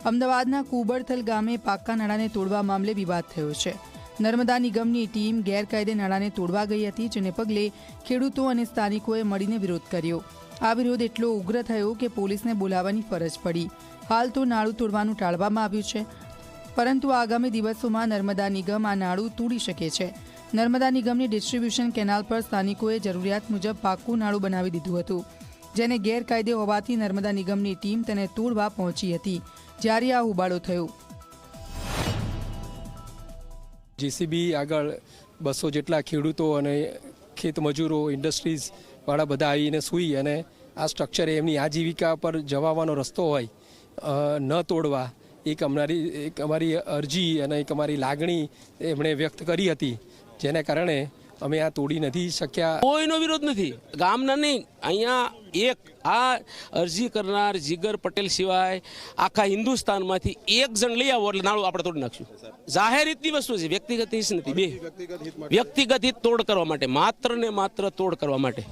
અમદાવાદના કુબરથલ ગામે પાક્કા નાળાને તોડવા મામલે વિવાદ થયો છે। નર્મદા નિગમની ટીમ ગેરકાયદે નાળાને તોડવા ગઈ હતી, જેને પગલે ખેડૂતો અને સ્થાનિકોએ મળીને વિરોધ કર્યો। આ વિરોધ એટલો ઉગ્ર થયો કે પોલીસને બોલાવવાની ફરજ પડી। હાલ તો નાળું તોડવાનું ટાળવામાં આવ્યું છે, પરંતુ આગામી દિવસોમાં નર્મદા નિગમ આ નાળું તોડી શકે છે। નર્મદા નિગમની ડિસ્ટ્રીબ્યુશન કેનાલ પર સ્થાનિકોએ જરૂરિયાત મુજબ પાક્કું નાળું બનાવી દીધું હતું, જેને ગેરકાયદે હોવાથી નર્મદા નિગમની ટીમ તેને તોડવા પહોંચી હતી, જ્યારે આ હોબાળો થયો। જેસીબી આગળ 200 જેટલા ખેડૂતો અને ખેત મજૂરો, ઇન્ડસ્ટ્રીઝ વાળા બધા આવીને સૂઈ અને આ સ્ટ્રક્ચર એમની આજીવિકા પર જવાનો રસ્તો હોય ન તોડવા એક અમારી અરજી અને એક અમારી લાગણી એમણે વ્યક્ત કરી હતી, જેને કારણે અમે આ તોડી નથી શક્યા। કોઈનો વિરોધ નથી, ગામના નહીં, અહીંયા એક આ અરજી કરનાર જીગર પટેલ સિવાય આખા હિન્દુસ્તાનમાંથી એક જણ લઈ આવો એટલે નાળું આપણે તોડી નાખશું। જાહેર હિતની વસ્તુ છે, વ્યક્તિગત હિત નથી। બે વ્યક્તિગત હિત તોડ કરવા માટે, માત્ર ને માત્ર તોડ કરવા માટે।